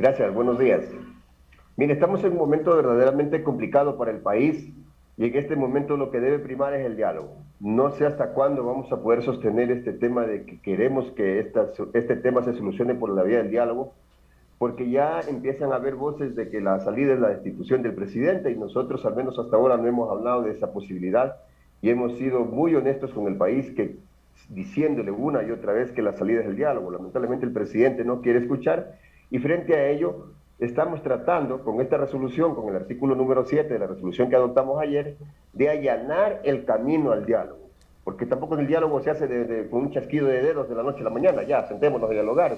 Gracias, buenos días. Mire, estamos en un momento verdaderamente complicado para el país y en este momento lo que debe primar es el diálogo. No sé hasta cuándo vamos a poder sostener este tema de que queremos que este tema se solucione por la vía del diálogo, porque ya empiezan a haber voces de que la salida es la destitución del presidente y nosotros al menos hasta ahora no hemos hablado de esa posibilidad y hemos sido muy honestos con el país que diciéndole una y otra vez que la salida es el diálogo. Lamentablemente el presidente no quiere escuchar y frente a ello estamos tratando con esta resolución, con el artículo número 7 de la resolución que adoptamos ayer, de allanar el camino al diálogo. Porque tampoco el diálogo se hace con un chasquido de dedos de la noche a la mañana, ya, sentémonos a dialogar,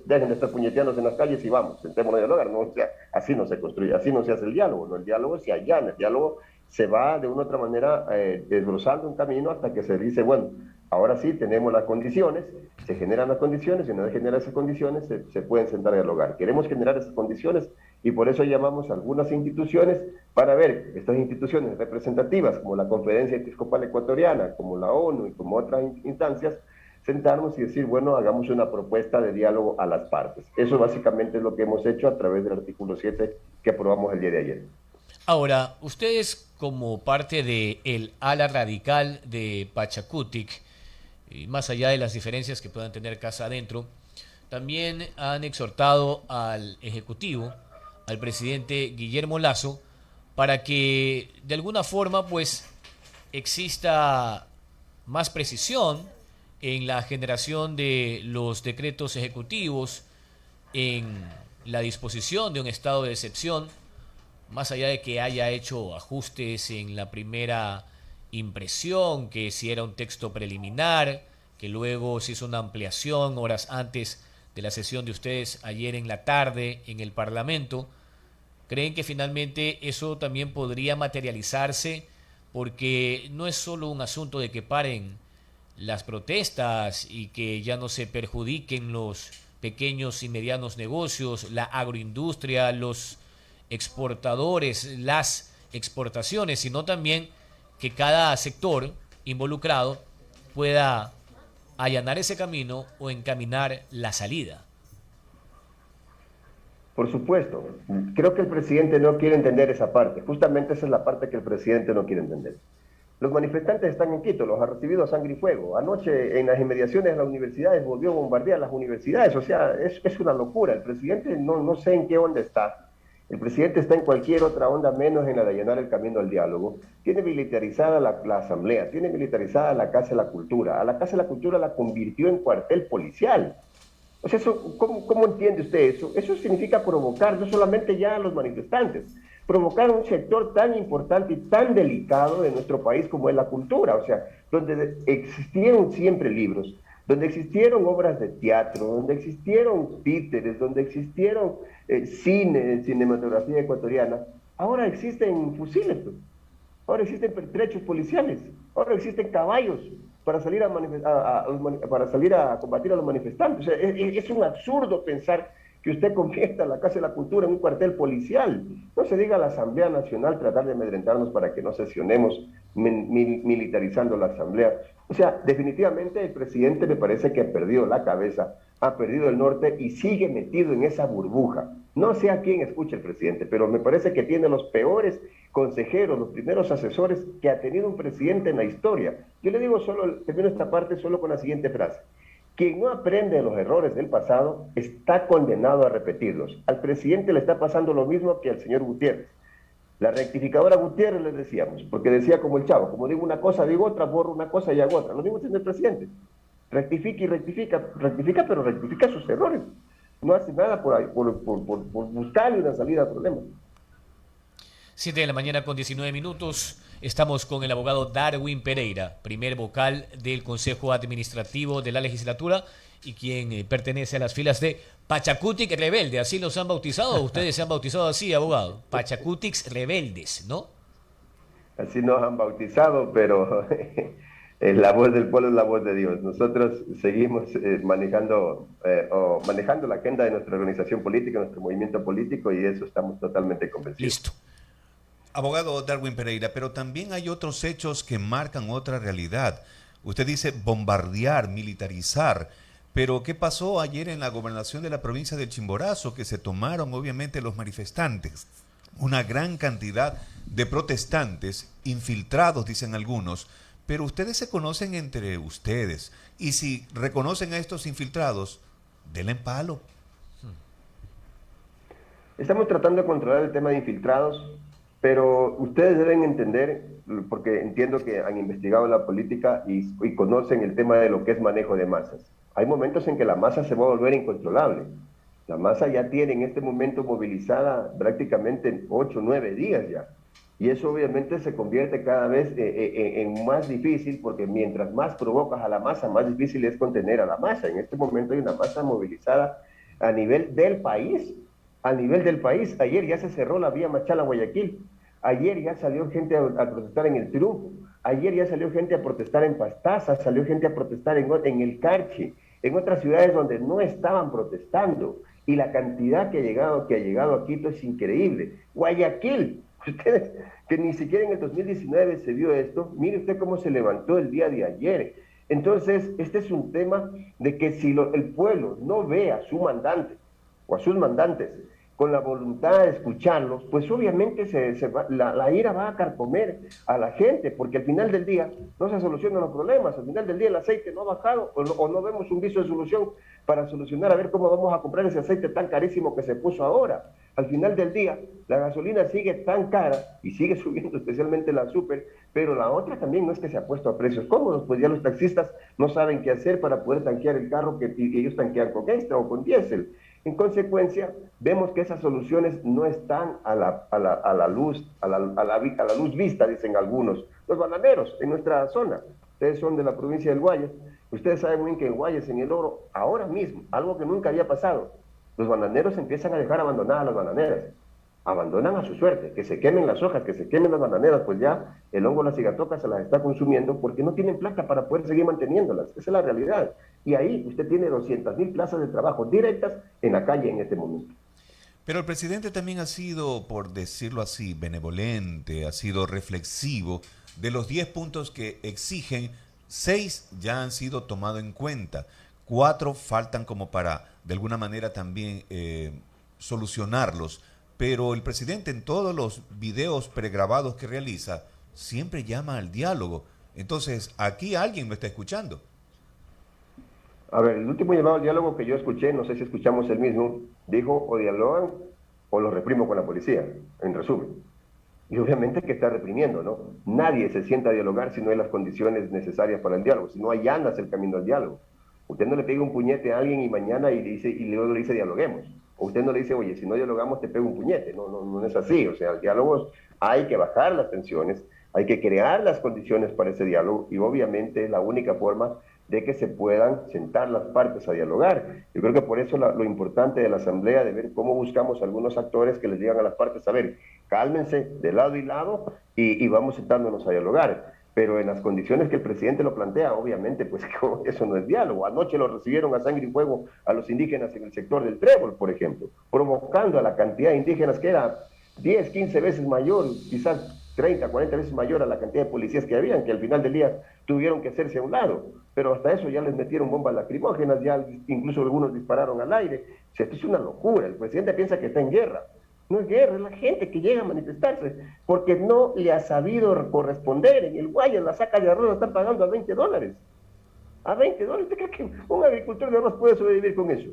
dejen de estar puñeteándose en las calles y vamos, sentémonos a dialogar, no, o sea, así no se construye, así no se hace el diálogo, no, el diálogo se allana, el diálogo se va de una u otra manera desbrozando un camino hasta que se dice, bueno, ahora sí tenemos las condiciones, se generan las condiciones y una vez generar esas condiciones se pueden sentar a dialogar. Queremos generar esas condiciones y por eso llamamos a algunas instituciones para ver estas instituciones representativas como la Conferencia Episcopal Ecuatoriana, como la ONU y como otras instancias, sentarnos y decir, bueno, hagamos una propuesta de diálogo a las partes. Eso básicamente es lo que hemos hecho a través del artículo 7 que aprobamos el día de ayer. Ahora, ustedes como parte de el ala radical de Pachacutic, y más allá de las diferencias que puedan tener casa adentro, también han exhortado al Ejecutivo, al presidente Guillermo Lasso, para que de alguna forma pues exista más precisión en la generación de los decretos ejecutivos, en la disposición de un estado de excepción, más allá de que haya hecho ajustes en la primera impresión, que si era un texto preliminar, que luego se hizo una ampliación horas antes de la sesión de ustedes ayer en la tarde en el Parlamento, ¿creen que finalmente eso también podría materializarse? Porque no es solo un asunto de que paren las protestas y que ya no se perjudiquen los pequeños y medianos negocios, la agroindustria, los exportadores, las exportaciones, sino también que cada sector involucrado pueda allanar ese camino o encaminar la salida. Por supuesto, creo que el presidente no quiere entender esa parte, justamente esa es la parte que el presidente no quiere entender. Los manifestantes están en Quito, los ha recibido a sangre y fuego. Anoche en las inmediaciones de las universidades volvió a bombardear las universidades, o sea, es una locura. El presidente no sé en qué onda está. El presidente está en cualquier otra onda menos en la de allanar el camino al diálogo. Tiene militarizada la asamblea, tiene militarizada la Casa de la Cultura. A la Casa de la Cultura la convirtió en cuartel policial. O sea, ¿cómo entiende usted eso? Eso significa provocar no solamente ya a los manifestantes, provocar un sector tan importante y tan delicado de nuestro país como es la cultura, o sea, donde existieron siempre libros, donde existieron obras de teatro, donde existieron títeres, donde existieron cine, cinematografía ecuatoriana, ahora existen fusiles, pues. Ahora existen pertrechos policiales, ahora existen caballos para salir para salir a combatir a los manifestantes. O sea, es un absurdo pensar que usted convierta la Casa de la Cultura en un cuartel policial. No se diga a la Asamblea Nacional tratar de amedrentarnos para que no sesionemos militarizando la Asamblea. O sea, definitivamente el presidente me parece que ha perdido la cabeza, ha perdido el norte y sigue metido en esa burbuja. No sé a quién escucha el presidente, pero me parece que tiene los peores consejeros, los primeros asesores que ha tenido un presidente en la historia. Yo le digo termino esta parte solo con la siguiente frase. Quien no aprende de los errores del pasado está condenado a repetirlos. Al presidente le está pasando lo mismo que al señor Gutiérrez. La rectificadora Gutiérrez les decíamos, porque decía como el Chavo, como digo una cosa, digo otra, borro una cosa y hago otra. Lo mismo tiene el presidente. Rectifica y rectifica, pero rectifica sus errores. No hace nada por buscarle una salida al problema. 7 de la mañana con 19 minutos. Estamos con el abogado Darwin Pereira, primer vocal del Consejo Administrativo de la Legislatura y quien pertenece a las filas de Pachacutic Rebelde. Así los han bautizado. Ustedes se han bautizado así, abogado. Pachacutics Rebeldes, ¿no? Así nos han bautizado, pero la voz del pueblo es la voz de Dios. Nosotros seguimos manejando la agenda de nuestra organización política, nuestro movimiento político, y de eso estamos totalmente convencidos. Listo. Abogado Darwin Pereira, pero también hay otros hechos que marcan otra realidad. Usted dice bombardear, militarizar, Pero ¿qué pasó ayer en la gobernación de la provincia del Chimborazo? Que se tomaron obviamente los manifestantes, una gran cantidad de protestantes infiltrados, dicen algunos, pero ustedes se conocen entre ustedes, y si reconocen a estos infiltrados, denle en palo. Estamos tratando de controlar el tema de infiltrados, pero ustedes deben entender, porque entiendo que han investigado la política y conocen el tema de lo que es manejo de masas. Hay momentos en que la masa se va a volver incontrolable. La masa ya tiene en este momento movilizada prácticamente en 8 o 9 días ya. Y eso obviamente se convierte cada vez en más difícil, porque mientras más provocas a la masa, más difícil es contener a la masa. En este momento hay una masa movilizada a nivel del país. A nivel del país, ayer ya se cerró la vía Machala-Guayaquil. Ayer ya salió gente a protestar en el Triunfo. Ayer ya salió gente a protestar en Pastaza, salió gente a protestar en el Carchi, en otras ciudades donde no estaban protestando. Y la cantidad que ha llegado a Quito es increíble. Guayaquil, ustedes, que ni siquiera en el 2019 se vio esto, mire usted cómo se levantó el día de ayer. Entonces, este es un tema de que si el pueblo no ve a su mandante o a sus mandantes con la voluntad de escucharlos, pues obviamente la ira va a carcomer a la gente, porque al final del día no se solucionan los problemas, al final del día el aceite no ha bajado o no vemos un viso de solución para solucionar a ver cómo vamos a comprar ese aceite tan carísimo que se puso ahora. Al final del día la gasolina sigue tan cara y sigue subiendo, especialmente la super, pero la otra también no es que se ha puesto a precios cómodos, pues ya los taxistas no saben qué hacer para poder tanquear el carro que ellos tanquean con extra o con diésel. En consecuencia, vemos que esas soluciones no están a la luz vista, dicen algunos. Los bananeros en nuestra zona, ustedes son de la provincia del Guayas, ustedes saben muy bien que en Guayas, en el Oro, ahora mismo, algo que nunca había pasado, los bananeros empiezan a dejar abandonadas las bananeras. Abandonan a su suerte, que se quemen las hojas, que se quemen las bananeras, pues ya el hongo, la cigatoca se las está consumiendo porque no tienen plata para poder seguir manteniéndolas. Esa es la realidad. Y ahí usted tiene 200.000 plazas de trabajo directas en la calle en este momento. Pero el presidente también ha sido, por decirlo así, benevolente, ha sido reflexivo. De los 10 puntos que exigen, 6 ya han sido tomados en cuenta. 4 faltan como para, de alguna manera, también solucionarlos. Pero el presidente en todos los videos pregrabados que realiza siempre llama al diálogo. Entonces, aquí alguien me está escuchando. A ver, el último llamado al diálogo que yo escuché, no sé si escuchamos el mismo, dijo o dialogan o los reprimo con la policía, en resumen. Y obviamente que está reprimiendo, ¿no? Nadie se sienta a dialogar si no hay las condiciones necesarias para el diálogo, si no allanas el camino al diálogo. Usted no le pega un puñete a alguien y mañana y luego le dice dialoguemos. O usted no le dice, oye, si no dialogamos te pego un puñete. No es así. O sea, el diálogo hay que bajar las tensiones, hay que crear las condiciones para ese diálogo y obviamente es la única forma de que se puedan sentar las partes a dialogar. Yo creo que por eso lo importante de la Asamblea, de ver cómo buscamos algunos actores que les digan a las partes, a ver, cálmense de lado y lado y vamos sentándonos a dialogar. Pero en las condiciones que el presidente lo plantea, obviamente, pues eso no es diálogo. Anoche lo recibieron a sangre y fuego a los indígenas en el sector del Trébol, por ejemplo, provocando a la cantidad de indígenas que era 10, 15 veces mayor, quizás 30, 40 veces mayor a la cantidad de policías que habían, que al final del día tuvieron que hacerse a un lado. Pero hasta eso ya les metieron bombas lacrimógenas, ya incluso algunos dispararon al aire. O sea, esto es una locura. El presidente piensa que está en guerra. No es guerra, es la gente que llega a manifestarse, porque no le ha sabido corresponder. En el Guayas la saca de arroz la están pagando a $20. A $20. ¿Usted cree que un agricultor de arroz puede sobrevivir con eso?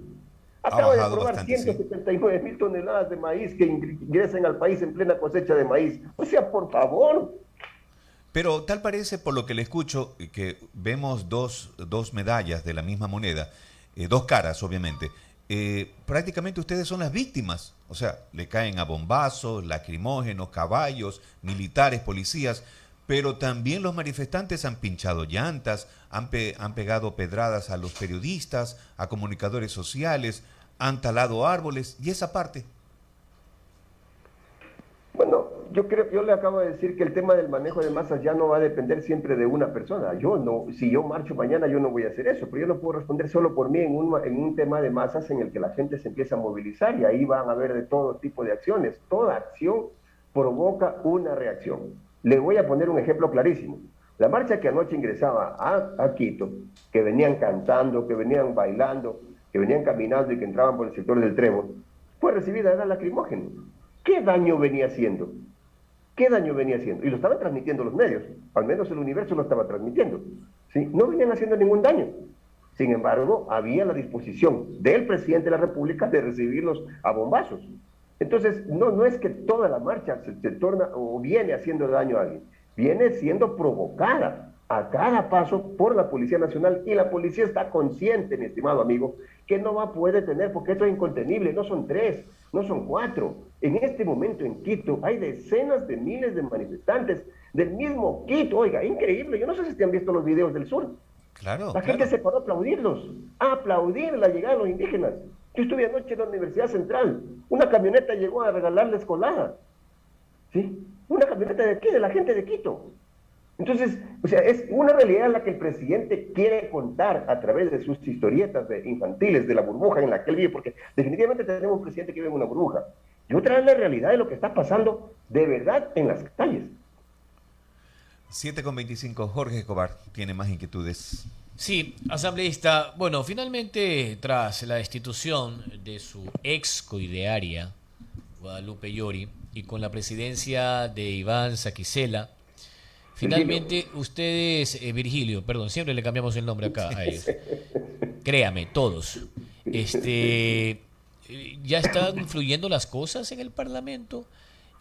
Acaba de aprobar 179.000 toneladas de maíz que ingresen al país en plena cosecha de maíz. O sea, por favor. Pero tal parece, por lo que le escucho, que vemos dos medallas de la misma moneda, 2 caras, obviamente. Prácticamente ustedes son las víctimas, o sea, le caen a bombazos, lacrimógenos, caballos, militares, policías, pero también los manifestantes han pinchado llantas, han pegado pedradas a los periodistas, a comunicadores sociales, han talado árboles, y esa parte. Bueno, yo le acabo de decir que el tema del manejo de masas ya no va a depender siempre de una persona. Si yo marcho mañana, yo no voy a hacer eso, pero yo no puedo responder solo por mí en un tema de masas en el que la gente se empieza a movilizar y ahí van a haber de todo tipo de acciones. Toda acción provoca una reacción. Le voy a poner un ejemplo clarísimo. La marcha que anoche ingresaba a Quito, que venían cantando, que venían bailando, que venían caminando y que entraban por el sector del Trébol, fue recibida de gas lacrimógeno. ¿Qué daño venía haciendo? ¿Qué daño venía haciendo? Y lo estaban transmitiendo los medios, al menos el Universo lo estaba transmitiendo. ¿Sí? No venían haciendo ningún daño. Sin embargo, había la disposición del presidente de la República de recibirlos a bombazos. Entonces, no es que toda la marcha se torna o viene haciendo daño a alguien, viene siendo provocada a cada paso por la Policía Nacional, y la policía está consciente, mi estimado amigo, que no va a poder tener, porque esto es incontenible, no son 3, no son 4. En este momento en Quito hay decenas de miles de manifestantes del mismo Quito. Oiga, increíble, yo no sé si te han visto los videos del sur. Claro, La gente se paró a aplaudirlos, a aplaudir la llegada de los indígenas. Yo estuve anoche en la Universidad Central, una camioneta llegó a regalarles colada, ¿sí? Una camioneta de aquí, de la gente de Quito. Entonces, o sea, es una realidad la que el presidente quiere contar a través de sus historietas infantiles, de la burbuja en la que él vive, porque definitivamente tenemos un presidente que vive en una burbuja. Y otra es la realidad de lo que está pasando de verdad en las calles. 7:25, Jorge Escobar tiene más inquietudes. Sí, asambleísta. Bueno, finalmente, tras la destitución de su ex coidearia, Guadalupe Llori, y con la presidencia de Iván Saquicela, finalmente ustedes, Virgilio, perdón, siempre le cambiamos el nombre acá a ellos. Créame, todos. Ya están influyendo las cosas en el Parlamento.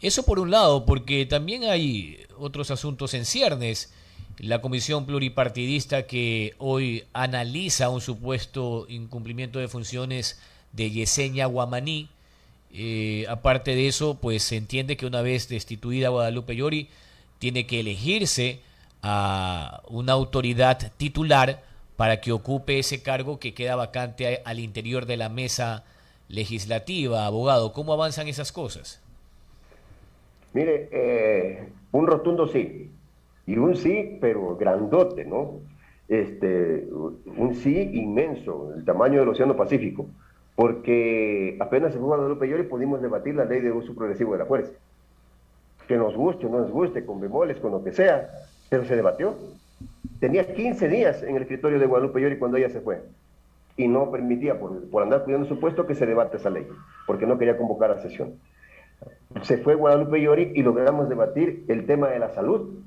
Eso por un lado, porque también hay otros asuntos en ciernes. La comisión pluripartidista que hoy analiza un supuesto incumplimiento de funciones de Yesenia Guamaní. Aparte de eso, pues se entiende que una vez destituida Guadalupe Llori, tiene que elegirse a una autoridad titular para que ocupe ese cargo que queda vacante al interior de la mesa legislativa. Abogado, ¿cómo avanzan esas cosas? Mire, un rotundo sí, y un sí, pero grandote, ¿no? Un sí inmenso, el tamaño del Océano Pacífico, porque apenas se fue Guadalupe Llori pudimos debatir la ley de uso progresivo de la fuerza. Que nos guste o no nos guste, con bemoles, con lo que sea, pero se debatió. Tenía 15 días en el escritorio de Guadalupe Llori cuando ella se fue, y no permitía, por andar cuidando su puesto, que se debate esa ley, porque no quería convocar a sesión. Se fue Guadalupe Llori y logramos debatir el tema de la salud,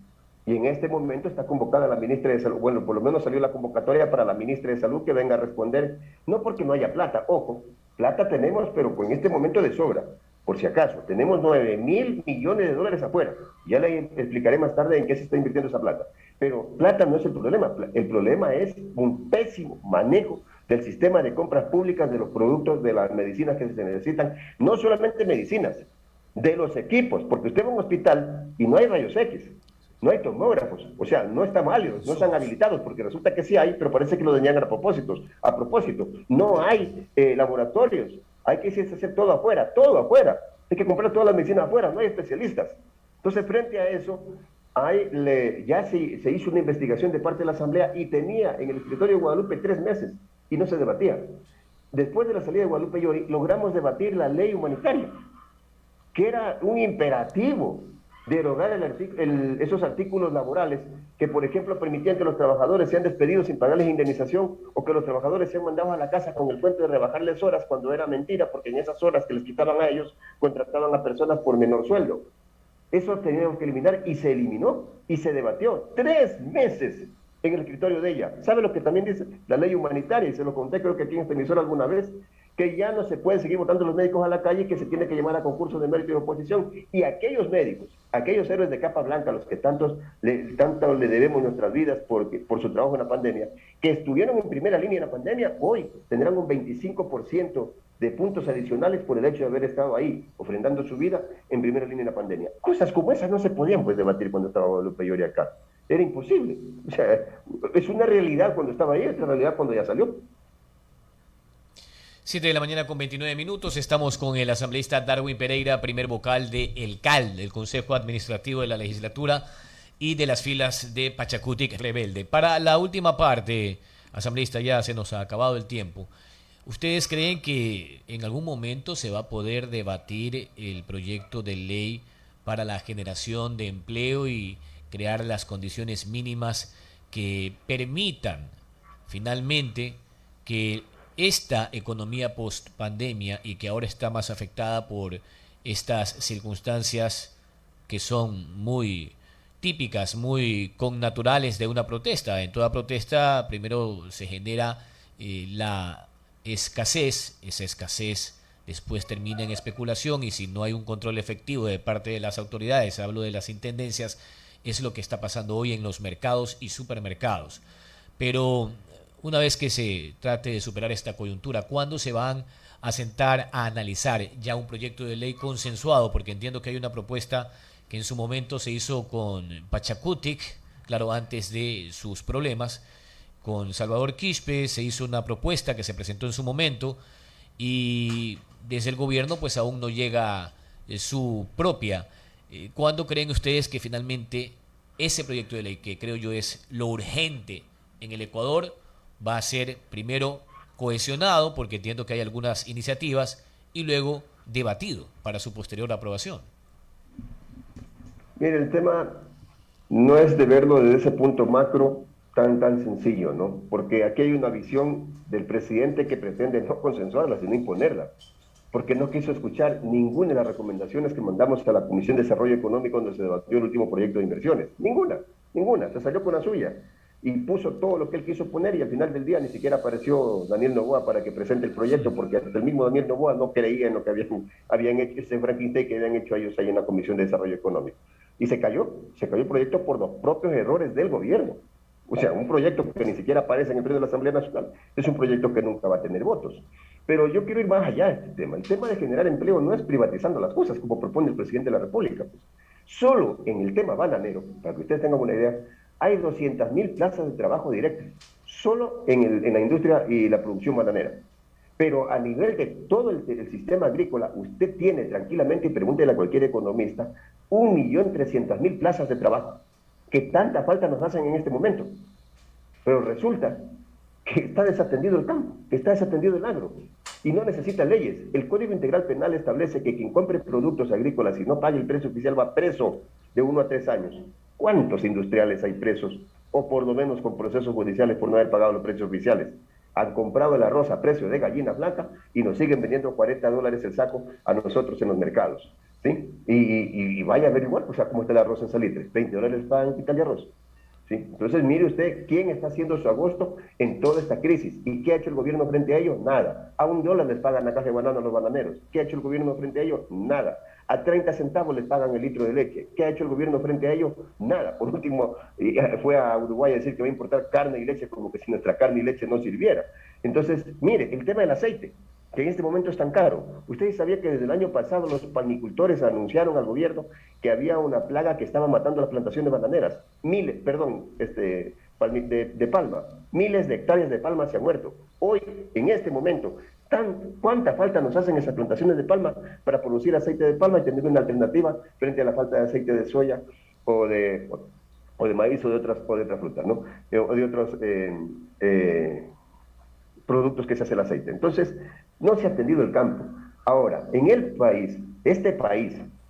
y en este momento está convocada la ministra de Salud. Bueno, por lo menos salió la convocatoria para la ministra de Salud que venga a responder, no porque no haya plata, ojo, plata tenemos, pero en este momento de sobra. Por si acaso, tenemos 9.000 millones de dólares afuera. Ya le explicaré más tarde en qué se está invirtiendo esa plata. Pero plata no es el problema es un pésimo manejo del sistema de compras públicas de los productos, de las medicinas que se necesitan, no solamente medicinas, de los equipos, porque usted va a un hospital y no hay rayos X, no hay tomógrafos, o sea, no están válidos, no están habilitados, porque resulta que sí hay, pero parece que lo deniegan a propósito. No hay laboratorios, hay que hacer todo afuera, hay que comprar todas las medicinas afuera, no hay especialistas. Entonces, frente a eso, ya se hizo una investigación de parte de la Asamblea y tenía en el escritorio de Guadalupe 3 meses y no se debatía. Después de la salida de Guadalupe Llori, logramos debatir la ley humanitaria, que era un imperativo derogar esos artículos laborales que, por ejemplo, permitían que los trabajadores sean despedidos sin pagarles indemnización, o que los trabajadores sean mandados a la casa con el cuento de rebajarles horas cuando era mentira, porque en esas horas que les quitaban a ellos, contrataban a personas por menor sueldo. Eso teníamos que eliminar, y se eliminó y se debatió 3 meses en el escritorio de ella. ¿Sabe lo que también dice la ley humanitaria? Y se lo conté, creo que aquí en esta emisora alguna vez, que ya no se pueden seguir votando los médicos a la calle, que se tiene que llamar a concursos de mérito y oposición, y aquellos médicos, aquellos héroes de capa blanca, a los que tanto le debemos nuestras vidas por su trabajo en la pandemia, que estuvieron en primera línea en la pandemia, hoy tendrán un 25% de puntos adicionales por el hecho de haber estado ahí, ofrendando su vida en primera línea en la pandemia. Cosas como esas no se podían pues debatir cuando estaba Guadalupe Llori acá. Era imposible. O sea, es una realidad cuando estaba ahí, es otra realidad cuando ya salió. 7 de la mañana con 29 minutos. Estamos con el asambleísta Darwin Pereira, primer vocal de el CAL, del Consejo Administrativo de la Legislatura, y de las filas de Pachacutic Rebelde. Para la última parte, asambleísta, ya se nos ha acabado el tiempo. ¿Ustedes creen que en algún momento se va a poder debatir el proyecto de ley para la generación de empleo y crear las condiciones mínimas que permitan finalmente que esta economía post pandemia y que ahora está más afectada por estas circunstancias que son muy típicas, muy connaturales de una protesta. En toda protesta primero se genera la escasez, esa escasez después termina en especulación y si no hay un control efectivo de parte de las autoridades, hablo de las intendencias, es lo que está pasando hoy en los mercados y supermercados. Pero una vez que se trate de superar esta coyuntura, ¿cuándo se van a sentar a analizar ya un proyecto de ley consensuado? Porque entiendo que hay una propuesta que en su momento se hizo con Pachacutic, claro, antes de sus problemas, con Salvador Quispe, se hizo una propuesta que se presentó en su momento y desde el gobierno pues aún no llega su propia. ¿Cuándo creen ustedes que finalmente ese proyecto de ley, que creo yo es lo urgente en el Ecuador, va a ser primero cohesionado, porque entiendo que hay algunas iniciativas, y luego debatido para su posterior aprobación? Mire, el tema no es de verlo desde ese punto macro tan sencillo, ¿no? Porque aquí hay una visión del presidente que pretende no consensuarla, sino imponerla, porque no quiso escuchar ninguna de las recomendaciones que mandamos a la Comisión de Desarrollo Económico donde se debatió el último proyecto de inversiones. Ninguna, se salió con la suya y puso todo lo que él quiso poner y al final del día ni siquiera apareció Daniel Noboa para que presente el proyecto, porque hasta el mismo Daniel Noboa no creía en lo que habían hecho ese Frankenstein que habían hecho ellos ahí en la Comisión de Desarrollo Económico. Y se cayó el proyecto por los propios errores del gobierno. O sea, un proyecto que ni siquiera aparece en el pleno de la Asamblea Nacional es un proyecto que nunca va a tener votos. Pero yo quiero ir más allá de este tema. El tema de generar empleo no es privatizando las cosas, como propone el presidente de la República. Pues. Solo en el tema bananero, para que ustedes tengan una idea, hay 200.000 plazas de trabajo directas, solo en la industria y la producción bananera. Pero a nivel de todo el sistema agrícola, usted tiene tranquilamente, y pregúntele a cualquier economista, 1.300.000 plazas de trabajo, que tanta falta nos hacen en este momento. Pero resulta que está desatendido el campo, que está desatendido el agro, y no necesita leyes. El Código Integral Penal establece que quien compre productos agrícolas y no pague el precio oficial va preso de 1 a 3 años. ¿Cuántos industriales hay presos, o por lo menos con procesos judiciales por no haber pagado los precios oficiales? Han comprado el arroz a precio de gallina blanca y nos siguen vendiendo $40 el saco a nosotros en los mercados, ¿sí? Y vaya a averiguar, o sea, cómo está el arroz en Salitre, $20 para un quintal de arroz, ¿sí? Entonces, mire usted quién está haciendo su agosto en toda esta crisis. ¿Y qué ha hecho el gobierno frente a ello? Nada. A $1 les pagan la caja de banano a los bananeros. ¿Qué ha hecho el gobierno frente a ello? Nada. A 30 centavos les pagan el litro de leche. ¿Qué ha hecho el gobierno frente a ello? Nada. Por último, fue a Uruguay a decir que va a importar carne y leche, como que si nuestra carne y leche no sirviera. Entonces, mire, el tema del aceite, que en este momento es tan caro. Ustedes sabían que desde el año pasado los palmicultores anunciaron al gobierno que había una plaga que estaba matando las plantaciones bananeras. De palma. Miles de hectáreas de palma se han muerto. Hoy, en este momento, ¿cuánta falta nos hacen esas plantaciones de palma para producir aceite de palma y tener una alternativa frente a la falta de aceite de soya o de maíz o de otras frutas, ¿no? O de otros productos que se hace el aceite. Entonces, no se ha atendido el campo. Ahora, en el país,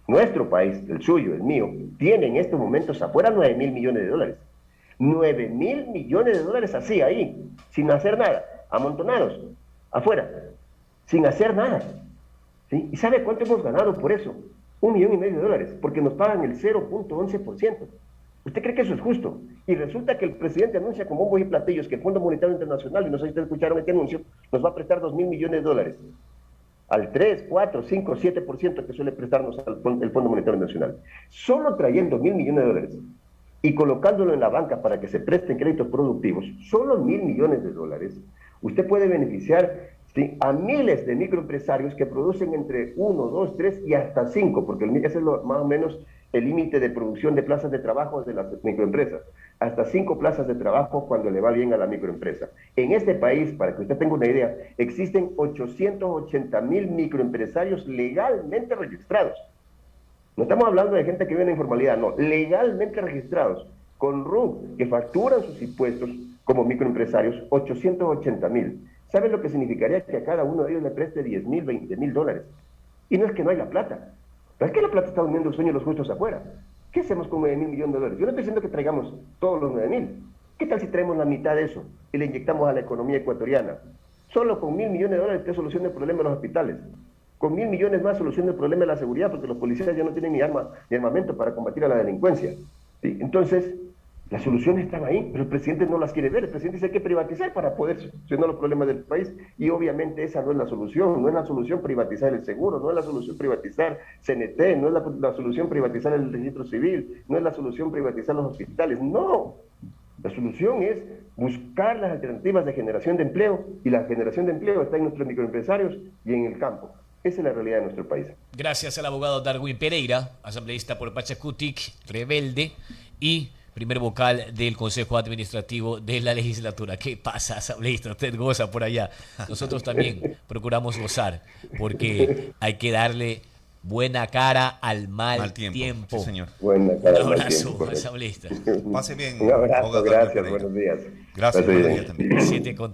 nuestro país, el suyo, el mío, tiene en estos momentos afuera $9.000 millones. $9.000 millones así, ahí, sin hacer nada, amontonados, afuera, sin hacer nada. ¿Sí? ¿Y sabe cuánto hemos ganado por eso? $1,5 millones, porque nos pagan el 0.11%. ¿Usted cree que eso es justo? Y resulta que el presidente anuncia con bombos y platillos que el Fondo Monetario Internacional, y no sé si ustedes escucharon este anuncio, nos va a prestar $2.000 millones. Al 3, 4, 5, 7% que suele prestarnos el Fondo Monetario Internacional. Solo trayendo $1.000 millones y colocándolo en la banca para que se presten créditos productivos, solo $1.000 millones, usted puede beneficiar, ¿sí?, a miles de microempresarios que producen entre 1, 2, 3 y hasta 5, porque ese es más o menos el límite de producción de plazas de trabajo de las microempresas. Hasta 5 plazas de trabajo cuando le va bien a la microempresa. En este país, para que usted tenga una idea, existen 880.000 microempresarios legalmente registrados. No estamos hablando de gente que vive en la informalidad, no, legalmente registrados, con RUC, que facturan sus impuestos como microempresarios, 880.000. ¿Saben lo que significaría que a cada uno de ellos le preste $10.000, $20.000? Y no es que no hay la plata, no es que la plata está durmiendo el sueño de los justos afuera, ¿Qué hacemos con 9.000 millones de dólares? Yo no estoy diciendo que traigamos todos los 9.000. ¿Qué tal si traemos la mitad de eso y le inyectamos a la economía ecuatoriana? Solo con 1.000 millones de dólares usted soluciona el problema de los hospitales. Con 1.000 millones más soluciona el problema de la seguridad, porque los policías ya no tienen ni armamento para combatir a la delincuencia. ¿Sí? Entonces, las soluciones están ahí, pero el presidente no las quiere ver. El presidente dice que hay que privatizar para poder solucionar los problemas del país, y obviamente esa no es la solución. No es la solución privatizar el seguro, no es la solución privatizar CNT, no es la solución privatizar el registro civil, no es la solución privatizar los hospitales, no. La solución es buscar las alternativas de generación de empleo, y la generación de empleo está en nuestros microempresarios y en el campo. Esa es la realidad de nuestro país. Gracias al abogado Darwin Pereira, asambleísta por Pachacutic, rebelde y primer vocal del Consejo Administrativo de la legislatura. ¿Qué pasa, asambleísta? Usted goza por allá. Nosotros también procuramos gozar, porque hay que darle buena cara al mal tiempo. Sí, señor. Buena cara. Un abrazo, asambleísta. Pase bien. Un abrazo, abogado gracias, Pereira. buenos días. Gracias, Pase buenos bien. días también. 7 con